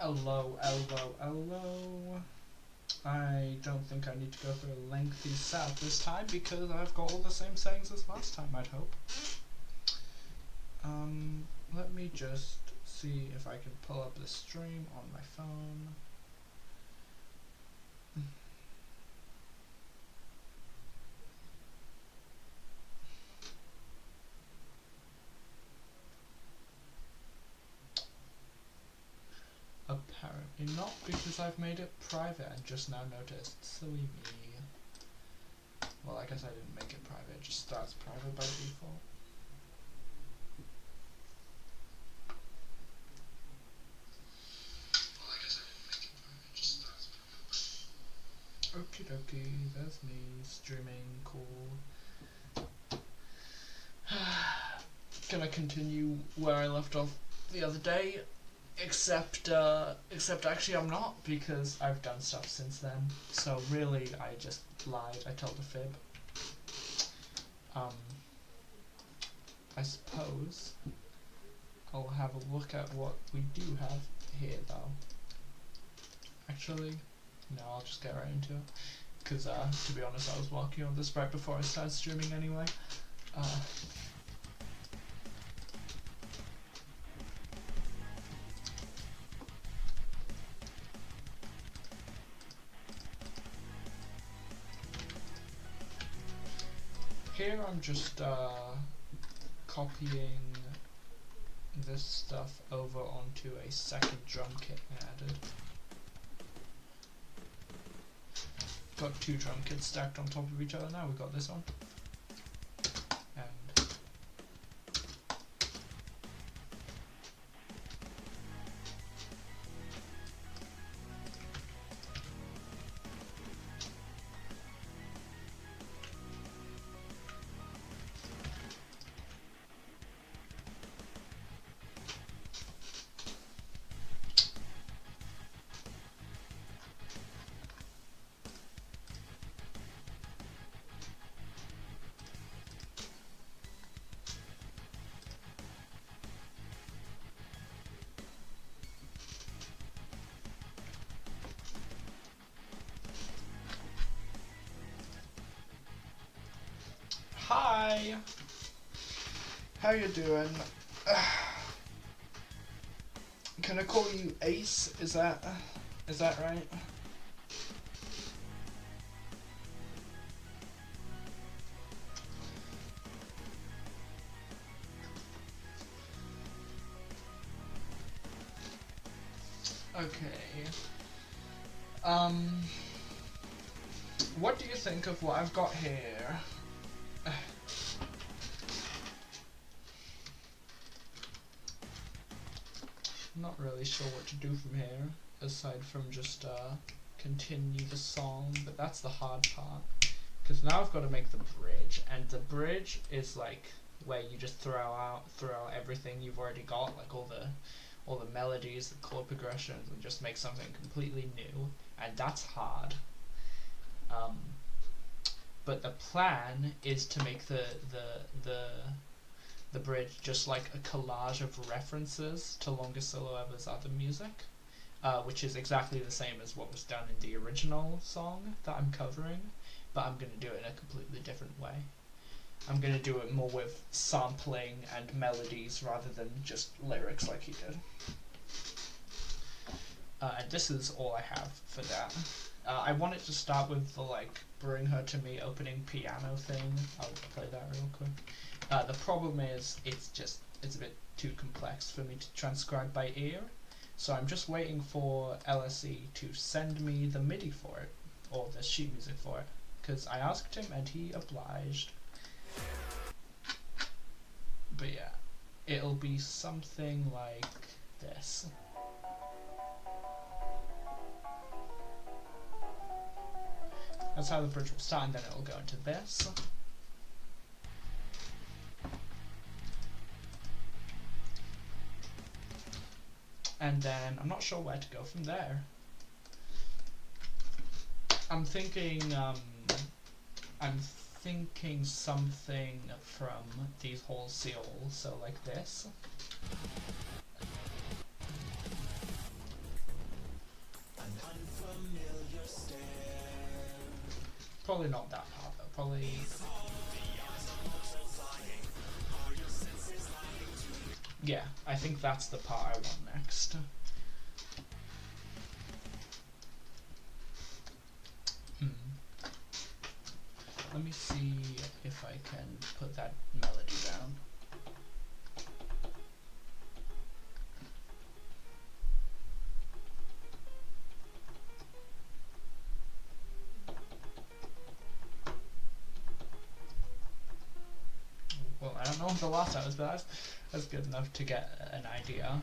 Hello, hello. I don't think I need to go through a lengthy setup this time because I've got all the same settings as last time, I'd hope. Let me just see if I can pull up the stream on my phone. Apparently not, because I've made it private and just now noticed. Silly me. Well, I guess I didn't make it private, it just starts private by default. Okie dokie, there's me, streaming, cool. Gonna continue where I left off the other day, except actually I'm not, because I've done stuff since then. So really, I just lied, I told a fib. I suppose I'll have a look at what we do have here though. Actually, no, I'll just get right into it, because to be honest, I was working on this right before I started streaming anyway. Here I'm just copying this stuff over onto a second drum kit I added. Got two drum kits stacked on top of each other now. We've got this one. And hi! How you doing? Can I call you Ace? Is that right? Okay. What do you think of what I've got here? Not really sure what to do from here, aside from just continue the song, but that's the hard part. Because now I've got to make the bridge, and the bridge is like where you just throw out everything you've already got, like all the melodies, the chord progressions, and just make something completely new, and that's hard. But the plan is to make the bridge just like a collage of references to LongestSoloEver's other music, which is exactly the same as what was done in the original song that I'm covering, but I'm going to do it in a completely different way. I'm going to do it more with sampling and melodies rather than just lyrics like he did. And this is all I have for that. I wanted to start with the like Bring Her To Me opening piano thing. I'll play that real quick. The problem is it's a bit too complex for me to transcribe by ear, so I'm just waiting for LSE to send me the MIDI for it, or the sheet music for it, because I asked him and he obliged. But yeah, it'll be something like this. That's how the bridge will start, and then it'll go into this. And then I'm not sure where to go from there. I'm thinking something from these whole seals, so like this. Probably not that part though. Probably. Yeah, I think that's the part I want next. Let me see if I can put that melody down. Well, I don't know what the last time was, but that's good enough to get an idea.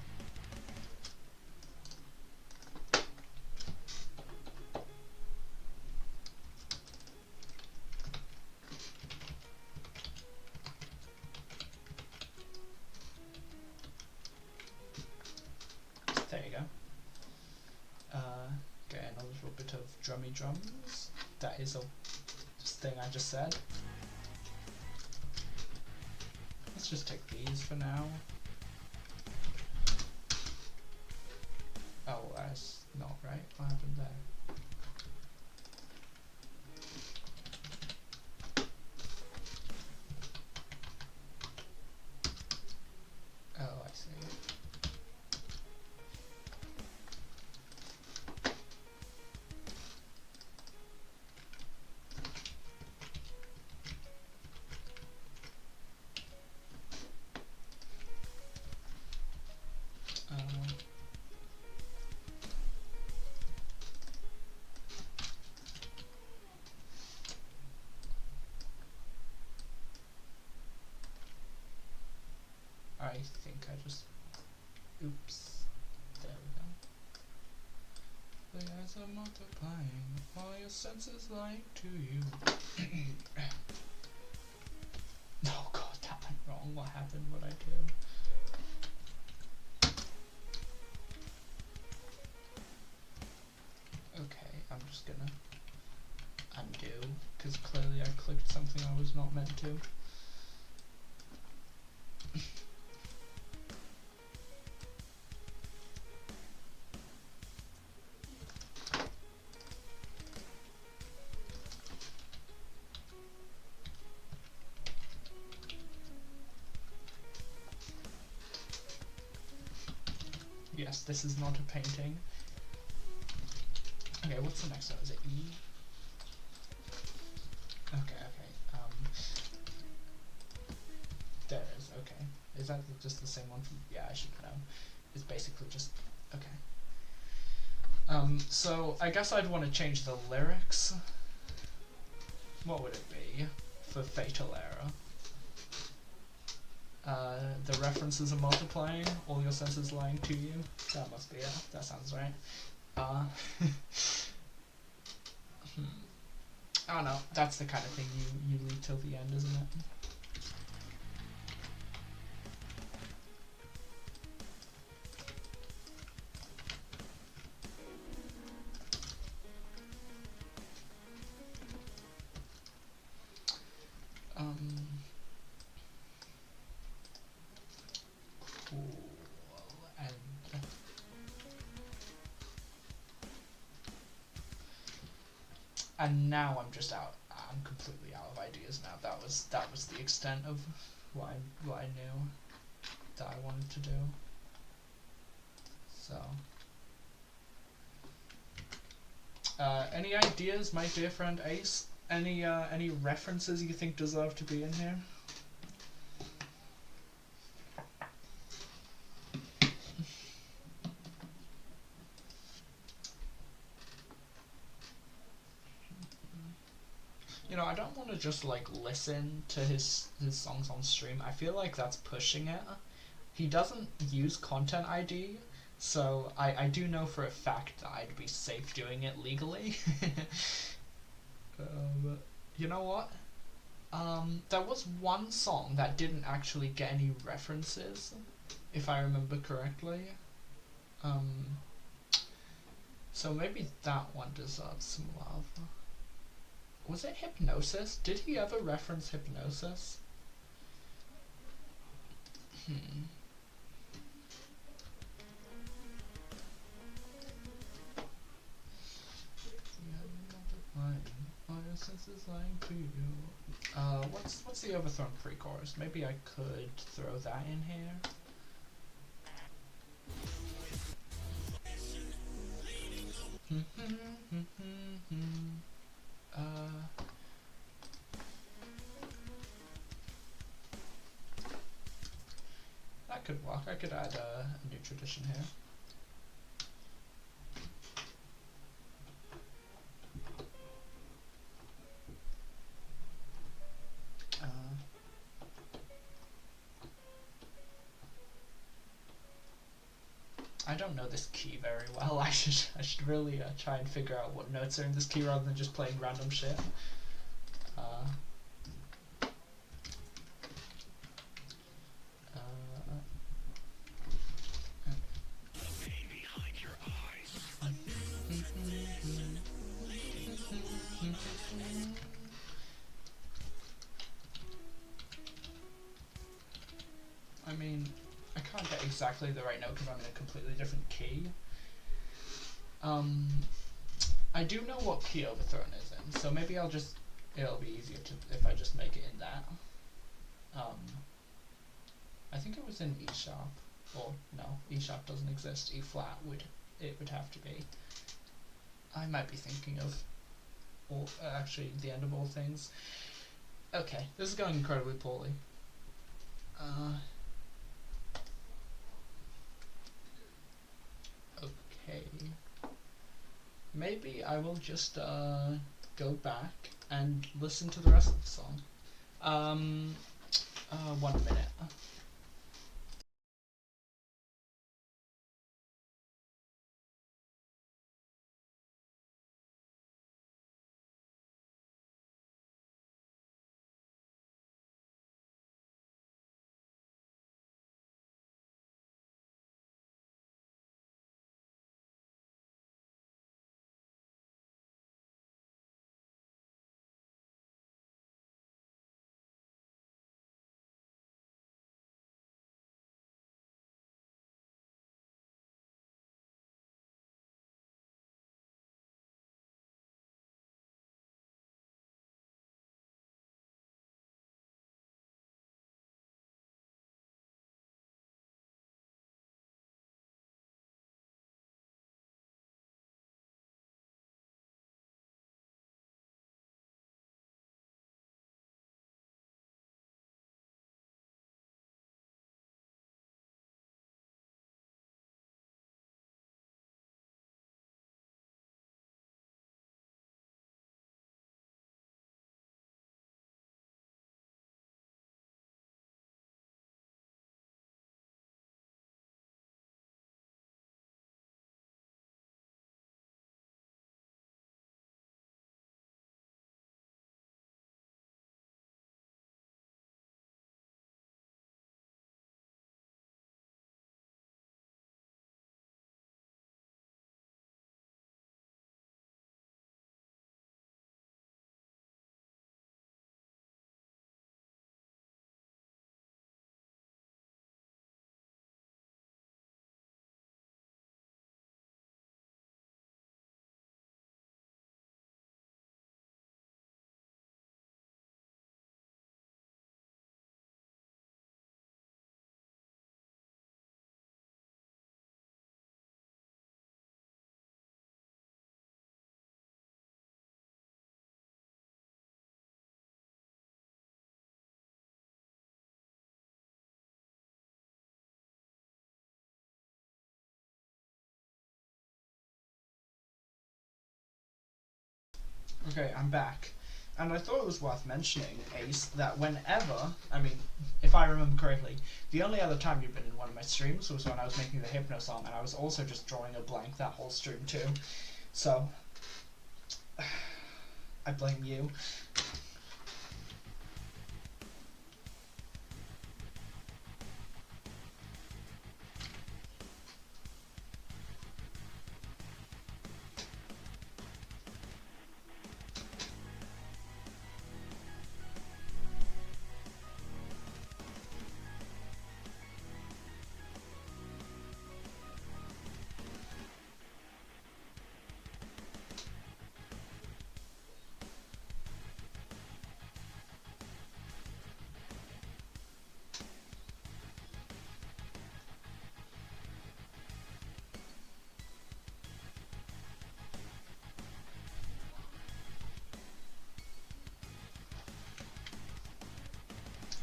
There you go. Getting a little bit of drummy drums. That is a thing I just said. Let's just take these for now. Oh, that's not right. What happened there? Oh, I see. I think I just, oops, there we go. The eyes are multiplying, all your senses lying to you. Oh god, that went wrong. What happened? What'd I do? Okay, I'm just gonna undo, because clearly I clicked something I was not meant to. Yes, this is not a painting. Okay, what's the next one? Is it E? Okay. There it is, okay. Is that just the same one from, yeah, I should know. It's basically just, okay. So I guess I'd want to change the lyrics. What would it be for Fatal Error? The references are multiplying, all your senses lying to you. That must be it. That sounds right. I don't know. That's the kind of thing you leave till the end, isn't it? And now I'm just out. I'm completely out of ideas now. That was the extent of what I knew that I wanted to do. So, any ideas, my dear friend Ace? Any references you think deserve to be in here? You know, I don't want to just like listen to his songs on stream. I feel like that's pushing it. He doesn't use Content ID, so I do know for a fact that I'd be safe doing it legally. You know what? There was one song that didn't actually get any references, if I remember correctly. So maybe that one deserves some love. Was it Hypnosis? Did he ever reference Hypnosis? All Since it's lying to you. What's the overthrown pre-chorus? Maybe I could throw that in here. That could work. I could add a new tradition here. I don't know this key very well. I should really try and figure out what notes are in this key rather than just playing random shit. I mean, I can't get exactly the right note because I'm in a completely different key. I do know what key overthrown is in, so maybe it'll be easier if I just make it in that. I think it was in E sharp, or no, E sharp doesn't exist. E flat would have to be. I might be thinking of, or actually the end of all things. Okay, this is going incredibly poorly. Okay. Maybe I will just go back and listen to the rest of the song. 1 minute. Okay, I'm back. And I thought it was worth mentioning, Ace, that whenever, I mean, if I remember correctly, the only other time you've been in one of my streams was when I was making the Hypno song, and I was also just drawing a blank that whole stream too. So, I blame you.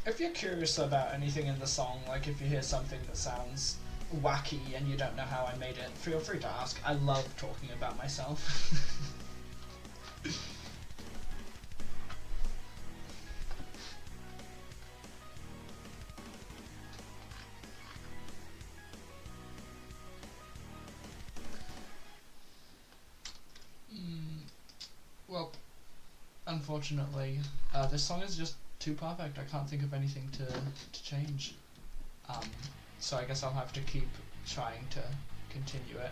If you're curious about anything in the song, like if you hear something that sounds wacky and you don't know how I made it, feel free to ask. I love talking about myself. Well, unfortunately, this song is just too perfect. I can't think of anything to change. So I guess I'll have to keep trying to continue it.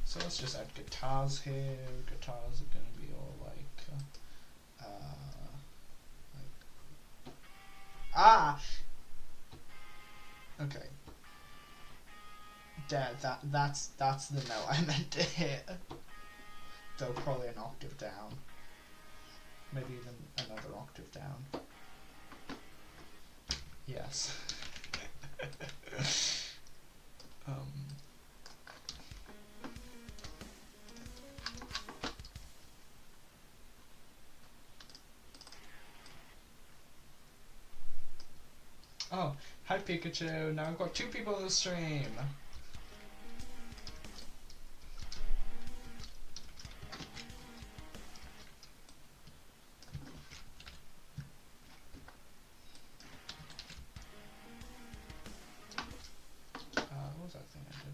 So let's just add guitars here. Guitars are going to be all like okay. There, that's the note I meant to hit. Though probably an octave down. Maybe even another octave down. Yes. Oh, hi Pikachu. Now I've got 2 people on the stream. What was that thing I did?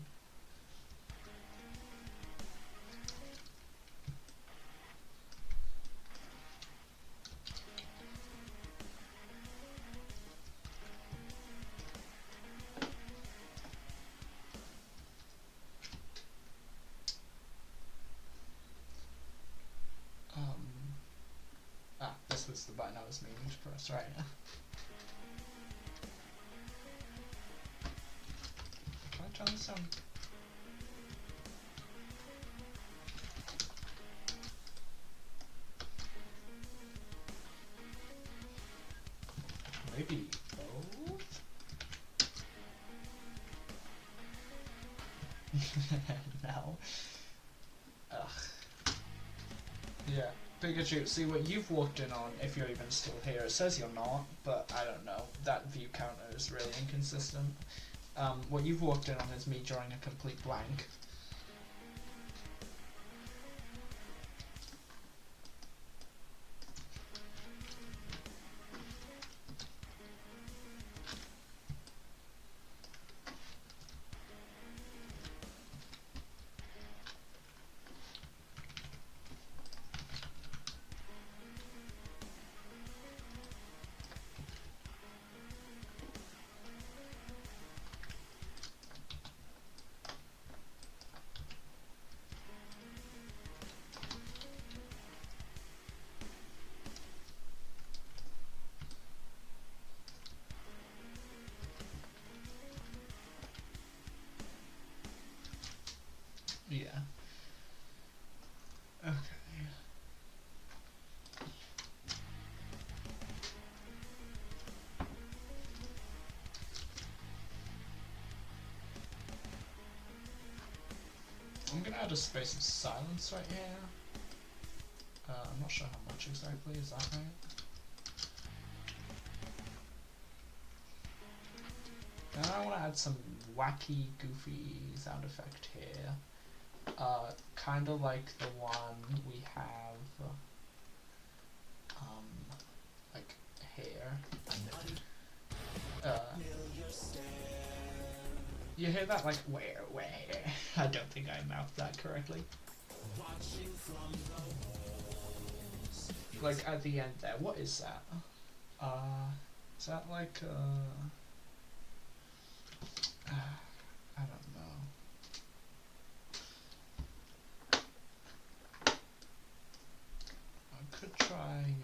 This was the button I was meaning to press, right? Can I turn this on? Maybe both? No. Ugh. Yeah. Pikachu, see what you've walked in on, if you're even still here. It says you're not, but I don't know. That view counter is really inconsistent. What you've walked in on is me drawing a complete blank. Yeah. Okay. I'm gonna add a space of silence right here. I'm not sure how much exactly, is that right? And I want to add some wacky, goofy sound effect here. Kind of like the one we have, like here. You hear that? Like, where? I don't think I mouthed that correctly. Like at the end there. What is that? Is that like I don't know. I could try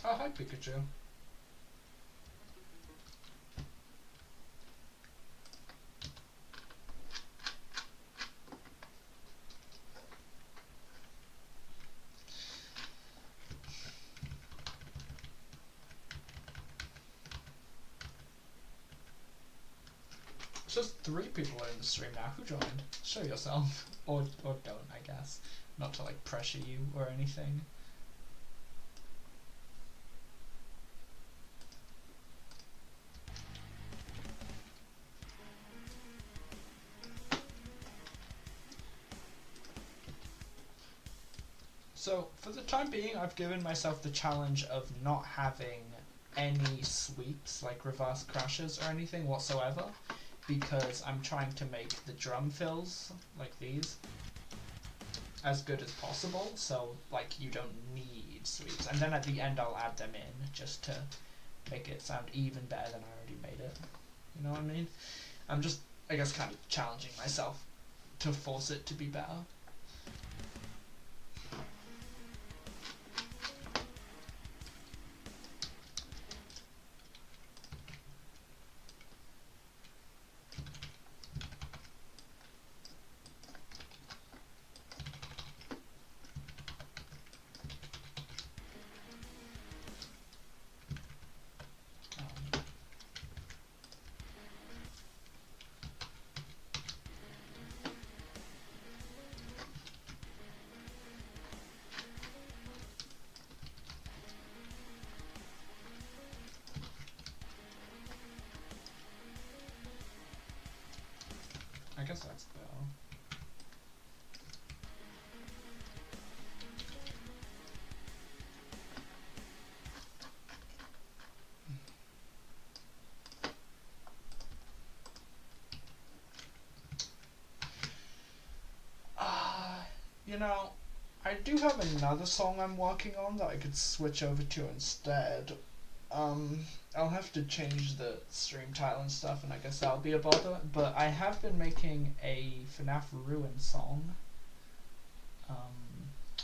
oh, hi Pikachu. Just 3 people are in the stream now. Who joined? Show yourself. Or don't, I guess. Not to like pressure you or anything. So, for the time being, I've given myself the challenge of not having any sweeps, like reverse crashes or anything whatsoever, because I'm trying to make the drum fills, like these, as good as possible, so, like, you don't need sweeps. And then at the end I'll add them in, just to make it sound even better than I already made it. You know what I mean? I'm just, I guess, kind of challenging myself to force it to be better. I guess that's better. You know, I do have another song I'm working on that I could switch over to instead. I'll have to change the stream title and stuff, and I guess that'll be a bother. But I have been making a FNAF Ruin song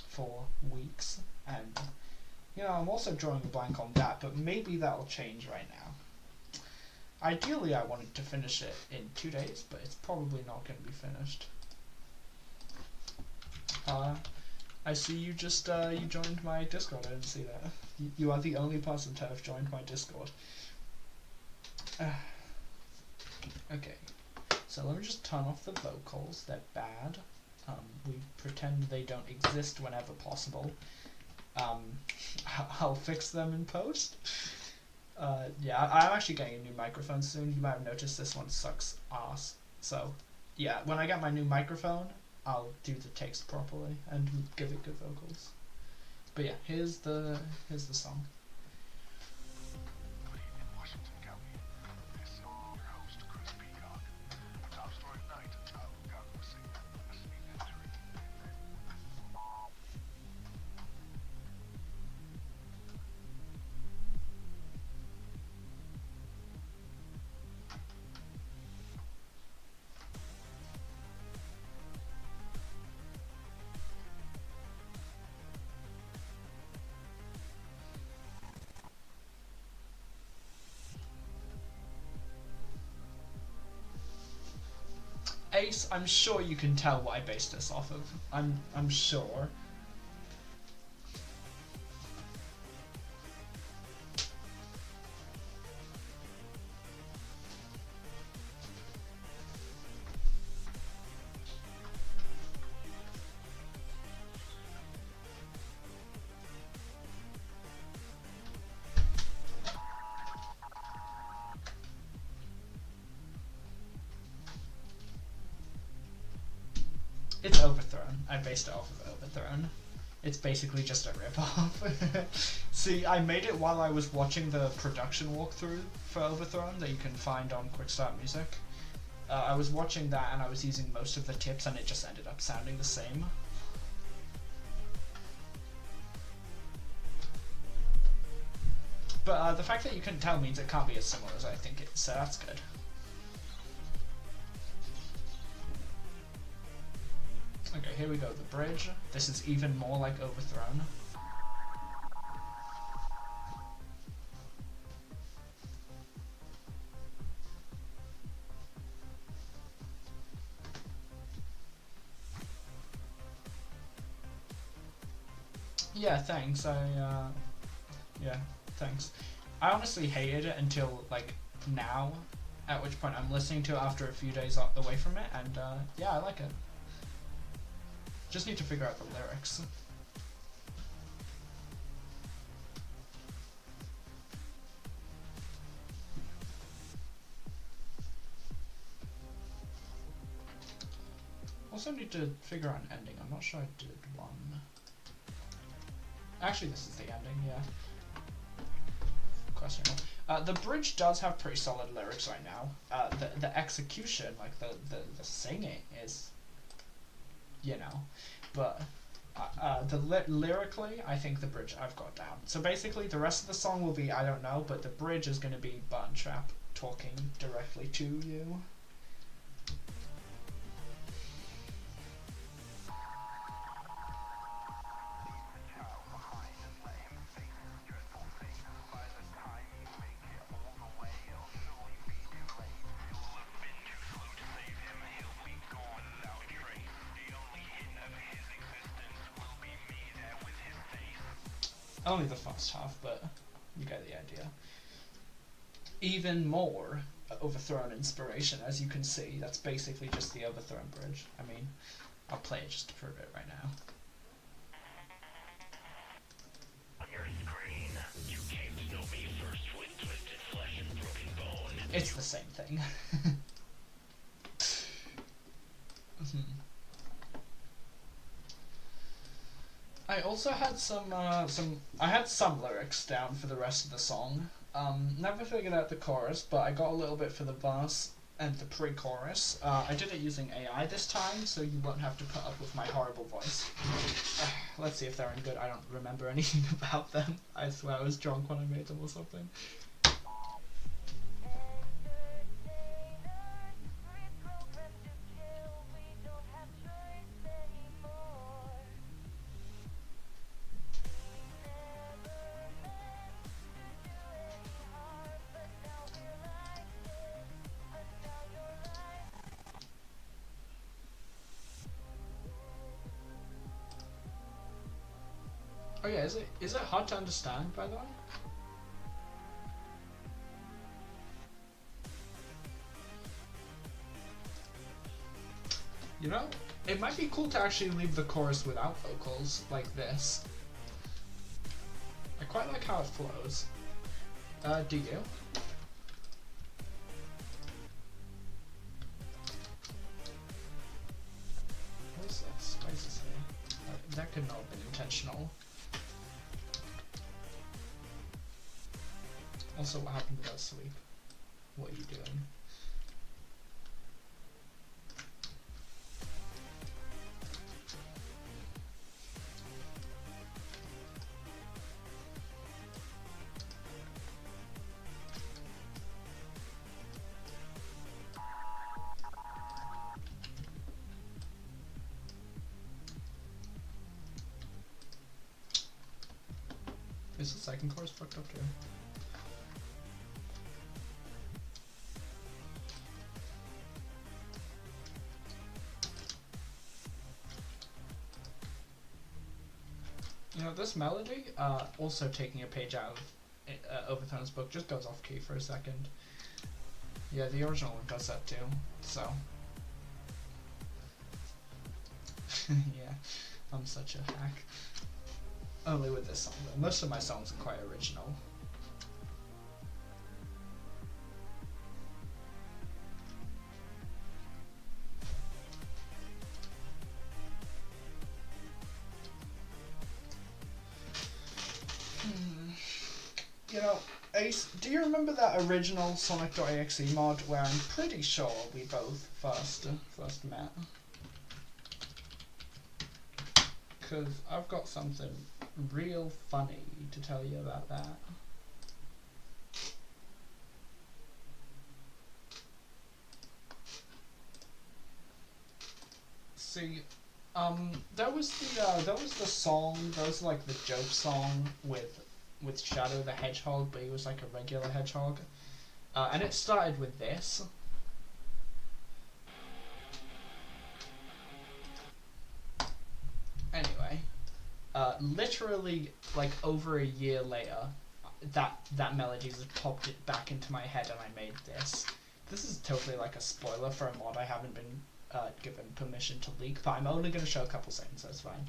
for weeks, and you know, I'm also drawing a blank on that, but maybe that'll change right now. Ideally, I wanted to finish it in 2 days, but it's probably not going to be finished. I see you just you joined my Discord. I didn't see that. You are the only person to have joined my Discord. Okay, so let me just turn off the vocals. They're bad. We pretend they don't exist whenever possible. I'll fix them in post. Yeah, I'm actually getting a new microphone soon. You might have noticed this one sucks ass. So, yeah, when I get my new microphone, I'll do the text properly and give it good vocals. But yeah, here's the song. Ace, I'm sure you can tell what I based this off of. I'm sure. It's Overthrown. I based it off of Overthrown. It's basically just a rip-off. See, I made it while I was watching the production walkthrough for Overthrown that you can find on Quick Start Music. I was watching that and I was using most of the tips and it just ended up sounding the same. But the fact that you couldn't tell means it can't be as similar as I think it is, so that's good. Okay, here we go, the bridge. This is even more like Overthrown. Yeah, thanks. Yeah, thanks. I honestly hated it until, like, now, At which point I'm listening to it after a few days away from it, and yeah, I like it. Just need to figure out the lyrics. Also need to figure out an ending. I'm not sure I did one. Actually, this is the ending, yeah. Questionable. The bridge does have pretty solid lyrics right now. The execution, like the singing is, you know, but lyrically, I think the bridge I've got down. So basically, the rest of the song will be I don't know, but the bridge is going to be Button Trap talking directly to you. Only the first half, but you get the idea. Even more overthrown inspiration, as you can see. That's basically just the overthrown bridge. I mean, I'll play it just to prove it right now. On your screen, you came to know me first with twisted flesh and broken bone. It's the same thing. I also had I had some lyrics down for the rest of the song. Never figured out the chorus, but I got a little bit for the verse and the pre-chorus. I did it using AI this time, so you won't have to put up with my horrible voice. Let's see if they're any good. I don't remember anything about them. I swear I was drunk when I made them or something. Oh yeah, is it hard to understand, by the way? You know, it might be cool to actually leave the chorus without vocals, like this. I quite like how it flows. Do you? What is this? Why is this here? That could not have been intentional. Also, what happened without sleep? What are you doing? Is the second chorus fucked up too? You know, this melody, also taking a page out of Overthrown's book, just goes off key for a second. Yeah, the original one does that too, so. Yeah, I'm such a hack. Only with this song though. Most of my songs are quite original. You know, Ace, do you remember that original Sonic.exe mod where I'm pretty sure we both first met? Because I've got something real funny to tell you about that. See, that was the song, that was like the joke song with Shadow the Hedgehog, but he was like a regular hedgehog. And it started with this. Anyway, literally like over a year later, that melody just popped it back into my head and I made this. this is totally like a spoiler for a mod I haven't been given permission to leak, but I'm only going to show a couple seconds, so it's fine.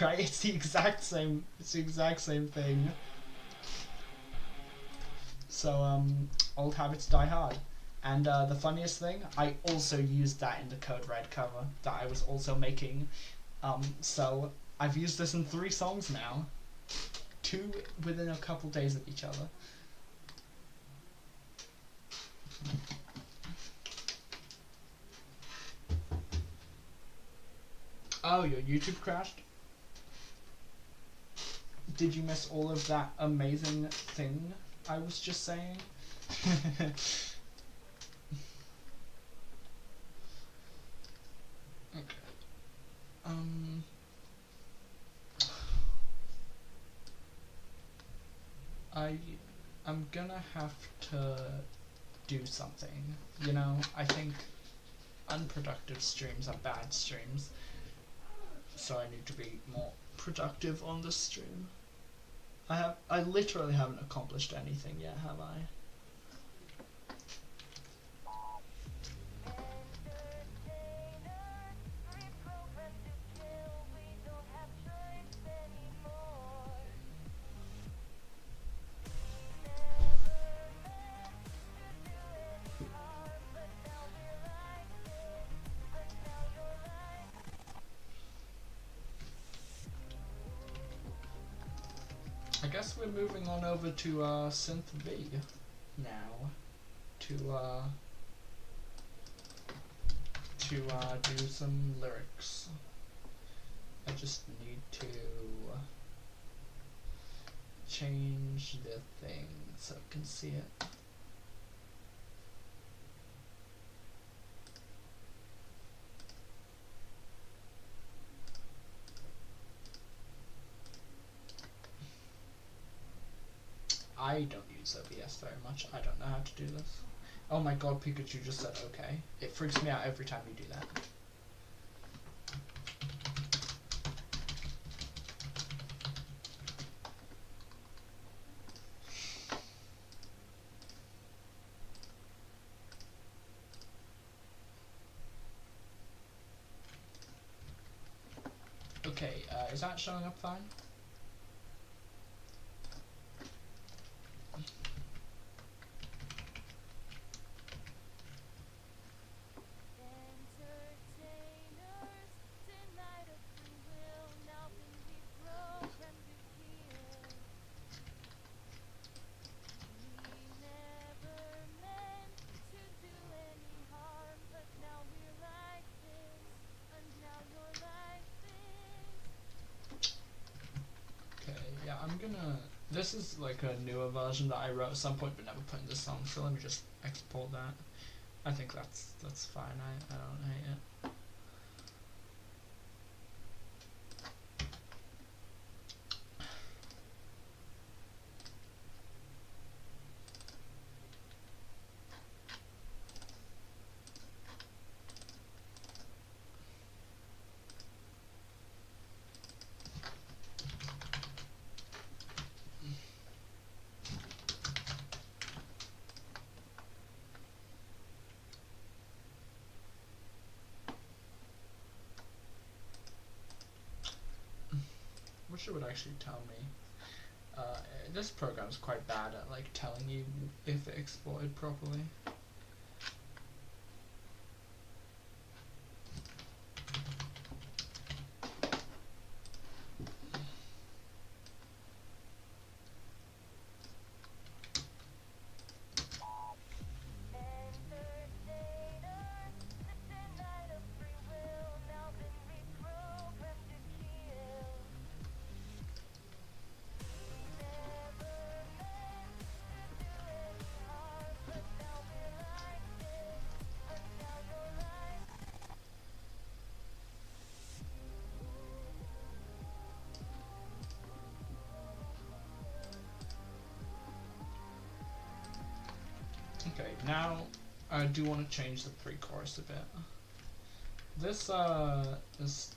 Right, it's the exact same thing. So old habits die hard. And the funniest thing, I also used that in the Code Red cover that I was also making. So I've used this in 3 songs now. 2 within a couple days of each other. Oh, your YouTube crashed? Did you miss all of that amazing thing I was just saying? Okay. I'm gonna have to do something. You know, I think unproductive streams are bad streams. So I need to be more productive on the stream. I literally haven't accomplished anything yet, have I? I guess we're moving on over to Synth V now to do some lyrics. I just need to change the thing so I can see it. I don't use OBS very much. I don't know how to do this. Oh my god, Pikachu just said okay. It freaks me out every time you do that. Okay, is that showing up fine? This is like a newer version that I wrote at some point but never put in the song, so let me just export that. I think that's fine. I don't hate it. Wish it would actually tell me. This program is quite bad at like telling you if it exported properly. Okay, now I do want to change the pre-chorus a bit. This is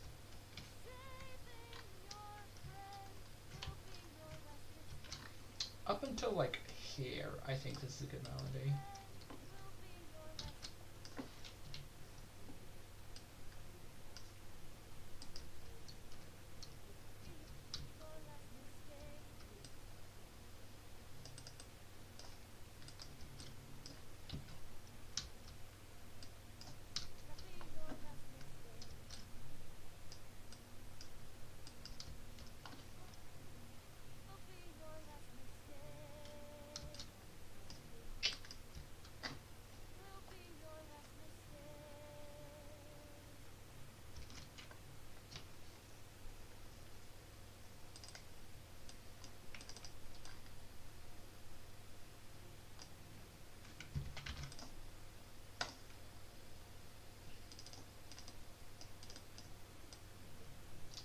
up until like here, I think this is a good melody.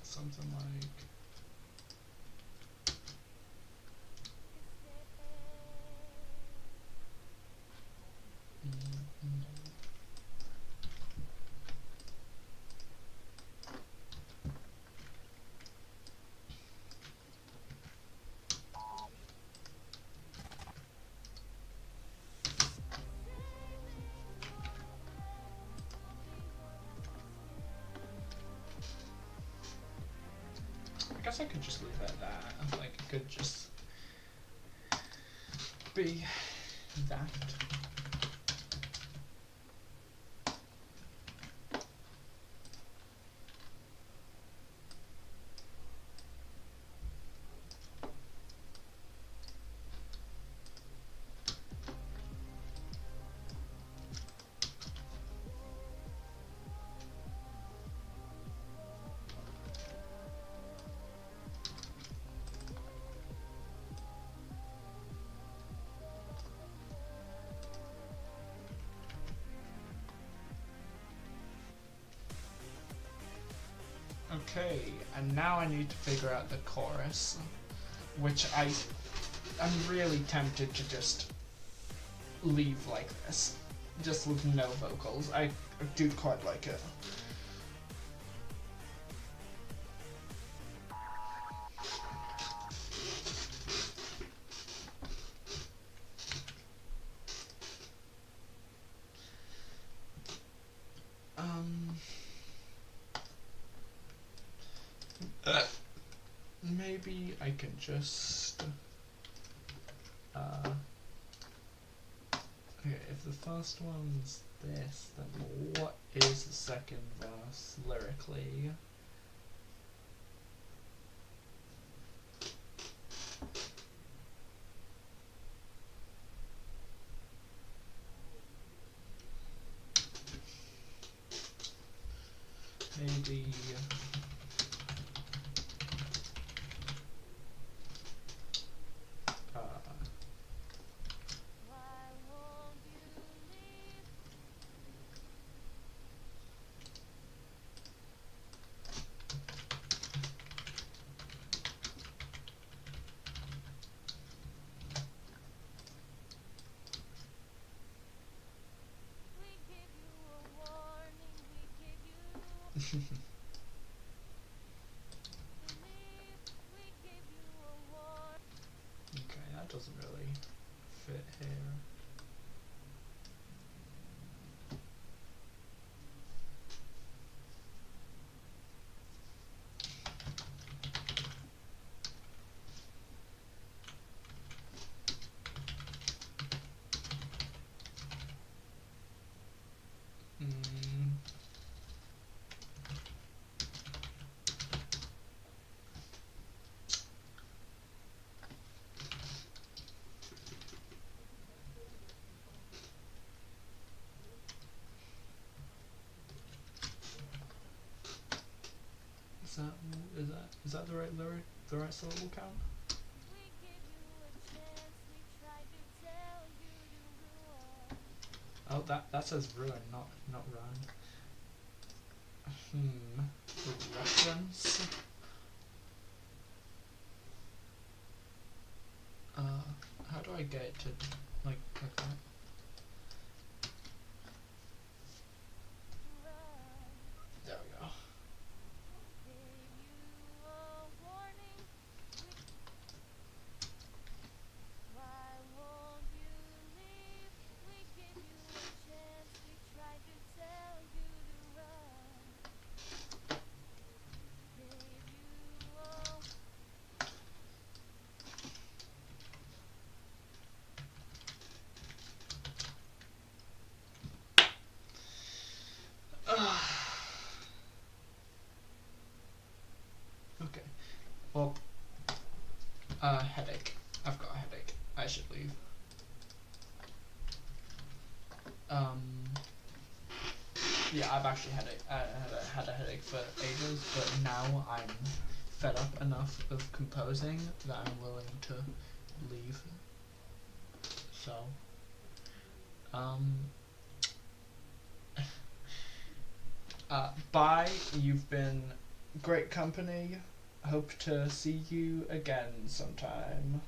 Something like I guess I could just leave it at that. Like, it could just be that. Okay, and now I need to figure out the chorus, which I'm really tempted to just leave like this, just with no vocals. I do quite like it. Maybe I can just okay, if the first one's this, then what is the second verse lyrically? Maybe okay, that doesn't really fit here. Is that the right lyric, the right syllable count? Oh, that says ruin, not run. Reference. How do I get it to like that? There we go. Headache. I've got a headache. I should leave. Yeah, I've actually had a headache for ages, but now I'm fed up enough of composing that I'm willing to leave. So, bye. You've been great company. Hope to see you again sometime.